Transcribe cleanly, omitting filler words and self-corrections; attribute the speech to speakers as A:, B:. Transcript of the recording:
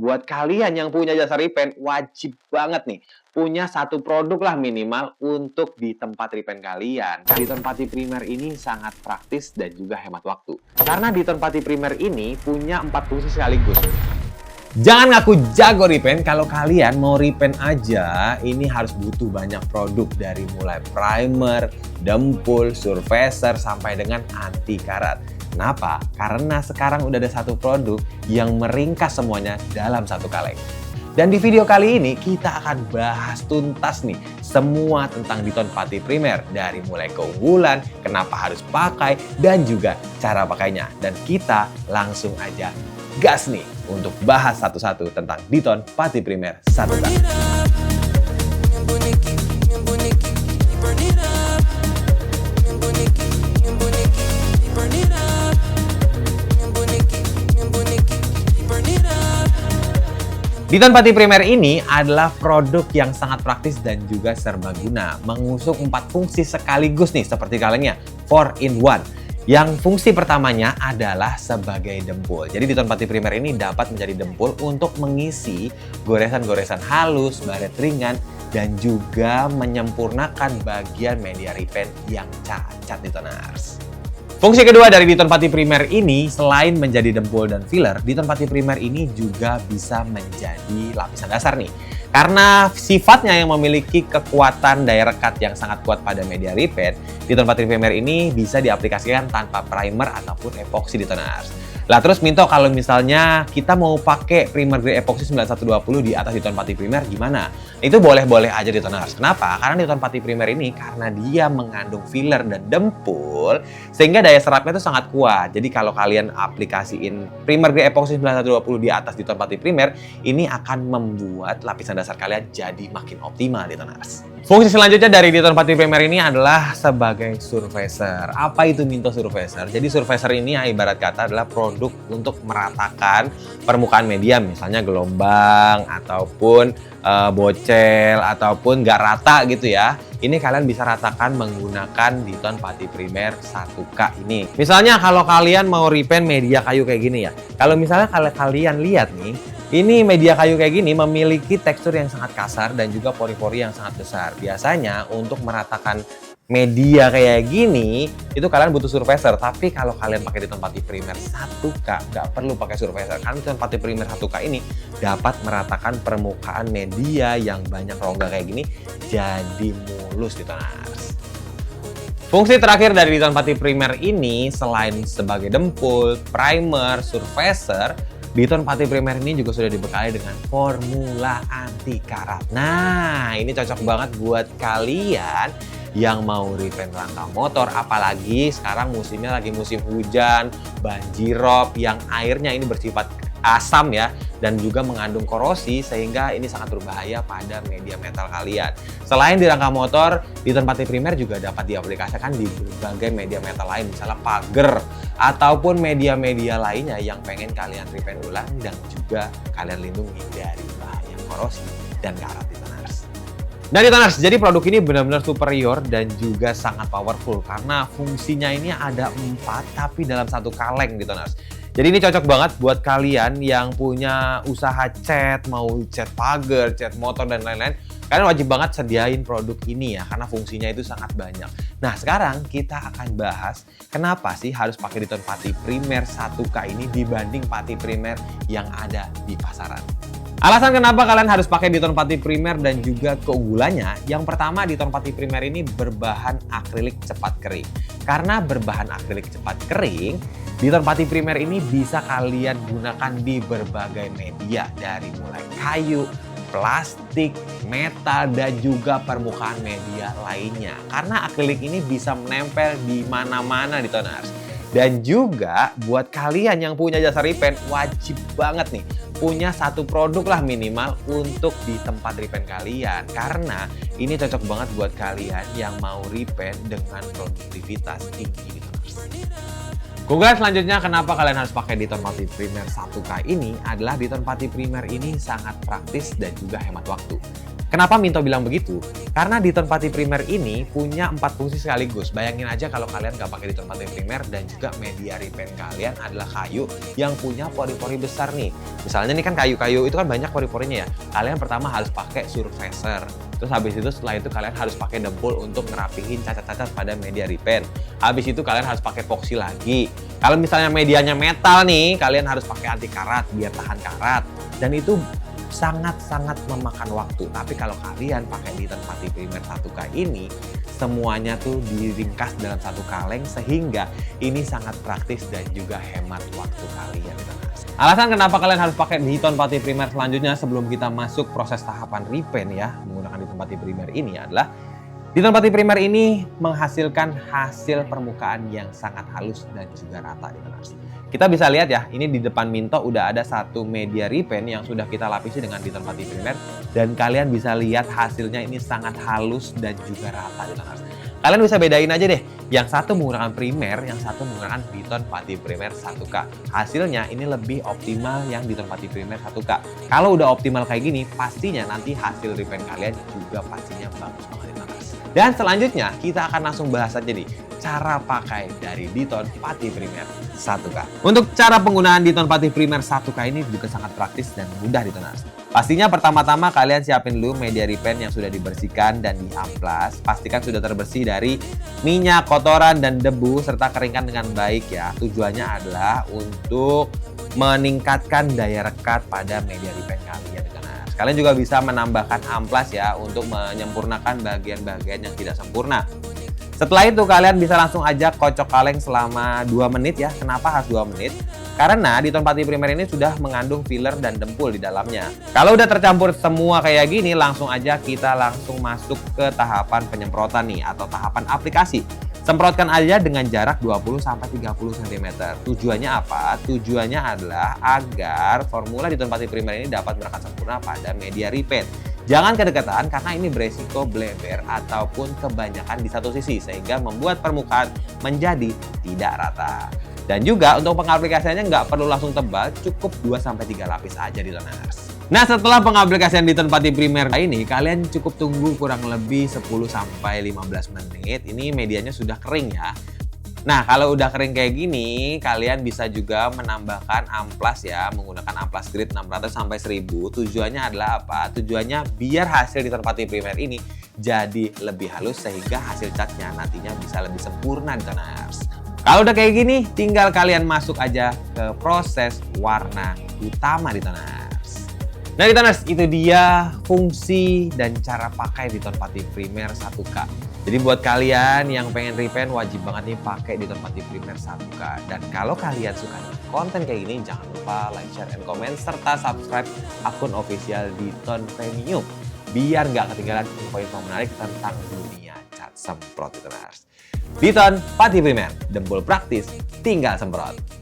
A: buat kalian yang punya jasa repaint, wajib banget nih punya satu produk lah minimal untuk di tempat repaint kalian. Diton Putty Primer ini sangat praktis dan juga hemat waktu. Karena Diton Putty Primer ini punya 4 fungsi sekaligus. Jangan ngaku jago repaint, kalau kalian mau repaint aja, ini harus butuh banyak produk dari mulai primer, dempul, surfacer, sampai dengan anti karat. Kenapa? Karena sekarang udah ada satu produk yang meringkas semuanya dalam satu kaleng. Dan di video kali ini kita akan bahas tuntas nih semua tentang Diton Putty Primer. Dari mulai keunggulan, kenapa harus pakai, dan juga cara pakainya. Dan kita langsung aja gas nih untuk bahas satu-satu tentang Diton Putty Primer 1K. Diton Putty Primer ini adalah produk yang sangat praktis dan juga serbaguna, mengusung 4 fungsi sekaligus nih seperti kalengnya 4-in-1. Yang fungsi pertamanya adalah sebagai dempul. Jadi Diton Putty Primer ini dapat menjadi dempul untuk mengisi goresan-goresan halus, baret ringan, dan juga menyempurnakan bagian media repaint yang cacat Ditoners. Fungsi kedua dari Diton Putty Primer ini, selain menjadi dempul dan filler, Diton Putty Primer ini juga bisa menjadi lapisan dasar nih. Karena sifatnya yang memiliki kekuatan daya rekat yang sangat kuat pada media repaint, Diton Putty Primer ini bisa diaplikasikan tanpa primer ataupun epoxy Ditoners. Lah terus Minto, kalau misalnya kita mau pakai primer grade epoxy 9120 di atas Diton Putty Primer gimana? Itu boleh-boleh aja Ditoners. Kenapa? Karena Diton Putty Primer ini karena dia mengandung filler dan dempul sehingga daya serapnya itu sangat kuat. Jadi kalau kalian aplikasiin primer grade epoxy 9120 di atas Diton Putty Primer, ini akan membuat lapisan dasar kalian jadi makin optimal Ditoners. Fungsi selanjutnya dari Diton Putty Primer ini adalah sebagai surfacer. Apa itu Minto surfacer? Jadi surfacer ini ibarat kata adalah produk untuk meratakan permukaan media, misalnya gelombang ataupun bocel ataupun nggak rata gitu ya. Ini kalian bisa ratakan menggunakan Diton Putty Primer 1K ini. Misalnya kalau kalian mau repaint media kayu kayak gini ya. Kalau misalnya kalian lihat nih, ini media kayu kayak gini memiliki tekstur yang sangat kasar dan juga pori-pori yang sangat besar. Biasanya untuk meratakan media kayak gini, itu kalian butuh surfacer. Tapi kalau kalian pakai Diton Putty Primer 1K, nggak perlu pakai surfacer. Karena Diton Putty Primer 1K ini dapat meratakan permukaan media yang banyak rongga kayak gini jadi mulus Ditoners. Fungsi terakhir dari Diton Putty Primer ini, selain sebagai dempul, primer, surfacer, Diton Putty Primer ini juga sudah dibekali dengan formula anti karat. Nah, ini cocok banget buat kalian yang mau repaint rangka motor, apalagi sekarang musimnya lagi musim hujan, banjirop, yang airnya ini bersifat asam ya, dan juga mengandung korosi sehingga ini sangat berbahaya pada media metal kalian. Selain di rangka motor, Diton Putty Primer juga dapat diaplikasikan di berbagai media metal lain, misalnya pagar ataupun media-media lainnya yang pengen kalian repaint ulang dan juga kalian lindungi dari bahaya korosi dan karat Ditoners. Dan Ditoners, jadi produk ini benar-benar superior dan juga sangat powerful karena fungsinya ini ada 4 tapi dalam satu kaleng Ditoners. Jadi ini cocok banget buat kalian yang punya usaha cat, mau cat pagar, cat motor, dan lain-lain. Kalian wajib banget sediain produk ini ya, karena fungsinya itu sangat banyak. Nah sekarang kita akan bahas kenapa sih harus pakai Diton Putty Primer 1K ini dibanding Putty Primer yang ada di pasaran. Alasan kenapa kalian harus pakai Diton Putty Primer dan juga keunggulannya, yang pertama Diton Putty Primer ini berbahan akrilik cepat kering. Karena berbahan akrilik cepat kering, Diton Putty Primer ini bisa kalian gunakan di berbagai media, dari mulai kayu, plastik, metal, dan juga permukaan media lainnya. Karena akrilik ini bisa menempel di mana-mana Ditoners. Dan juga buat kalian yang punya jasa repaint, wajib banget nih punya satu produk lah minimal untuk di tempat repaint kalian. Karena ini cocok banget buat kalian yang mau repaint dengan produktivitas tinggi Ditoners. Keunggulan selanjutnya kenapa kalian harus pakai Diton Putty Primer 1K ini adalah Diton Putty Primer ini sangat praktis dan juga hemat waktu. Kenapa Minto bilang begitu? Karena Diton Putty Primer ini punya 4 fungsi sekaligus. Bayangin aja kalau kalian nggak pakai Diton Putty Primer dan juga media repaint kalian adalah kayu yang punya pori-pori besar nih. Misalnya nih kan kayu-kayu itu kan banyak pori-porinya ya. Kalian pertama harus pakai surfacer. Terus habis itu setelah itu kalian harus pakai dempul untuk ngerapihin cacat-cacat pada media repaint. Habis itu kalian harus pakai epoxy lagi. Kalau misalnya medianya metal nih, kalian harus pakai anti karat biar tahan karat. Dan itu sangat-sangat memakan waktu. Tapi kalau kalian pakai Diton Putty Primer 1K ini, semuanya tuh diringkas dalam satu kaleng sehingga ini sangat praktis dan juga hemat waktu kalian. Alasan kenapa kalian harus pakai Diton Putty Primer selanjutnya sebelum kita masuk proses tahapan repaint ya menggunakan Diton Putty Primer ini adalah Diton Putty Primer ini menghasilkan hasil permukaan yang sangat halus dan juga rata. Kita bisa lihat ya, ini di depan Minto udah ada satu media repaint yang sudah kita lapisi dengan Diton Putty Primer dan kalian bisa lihat hasilnya ini sangat halus dan juga rata. Kalian bisa bedain aja deh, yang satu menggunakan primer, yang satu menggunakan Diton Putty Primer 1K. Hasilnya ini lebih optimal yang Diton Putty Primer 1K. Kalau udah optimal kayak gini, pastinya nanti hasil repaint kalian juga pastinya bagus banget. Dan selanjutnya kita akan langsung bahas aja nih cara pakai dari Diton Putty Primer 1K. Untuk cara penggunaan Diton Putty Primer 1K ini juga sangat praktis dan mudah ditonars. Pastinya pertama-tama kalian siapin dulu media repaint yang sudah dibersihkan dan diamplas. Pastikan sudah terbersih dari minyak, kotoran, dan debu serta keringkan dengan baik ya. Tujuannya adalah untuk meningkatkan daya rekat pada media repaint kalian. Kalian juga bisa menambahkan amplas ya untuk menyempurnakan bagian-bagian yang tidak sempurna. Setelah itu kalian bisa langsung aja kocok kaleng selama 2 menit ya. Kenapa harus 2 menit? Karena Diton Putty Primer ini sudah mengandung filler dan dempul di dalamnya. Kalau udah tercampur semua kayak gini, langsung aja kita langsung masuk ke tahapan penyemprotan nih atau tahapan aplikasi. Semprotkan aja dengan jarak 20-30 cm. Tujuannya apa? Tujuannya adalah agar formula Diton Putty Primer ini dapat merekat sempurna pada media repaint. Jangan kedekatan karena ini beresiko bleber ataupun kebanyakan di satu sisi sehingga membuat permukaan menjadi tidak rata. Dan juga untuk pengaplikasiannya nggak perlu langsung tebal, cukup 2-3 lapis aja di toners. Nah, setelah pengaplikasian Diton Putty Primer ini, kalian cukup tunggu kurang lebih 10-15 menit. Ini medianya sudah kering ya. Nah, kalau udah kering kayak gini, kalian bisa juga menambahkan amplas ya, menggunakan amplas grade 600-1000. Tujuannya adalah apa? Tujuannya biar hasil Diton Putty Primer ini jadi lebih halus sehingga hasil catnya nantinya bisa lebih sempurna di toners. Kalau udah kayak gini, tinggal kalian masuk aja ke proses warna utama di toners. Nah Ditoners, itu dia fungsi dan cara pakai Diton Putty Primer 1K. Jadi buat kalian yang pengen repaint wajib banget nih pakai Diton Putty Primer 1K. Dan kalau kalian suka konten kayak gini, jangan lupa like, share, and comment serta subscribe akun official Diton Premium biar nggak ketinggalan info-info menarik tentang dunia cat semprot Ditoners. Diton Putty Primer, dempul praktis, tinggal semprot.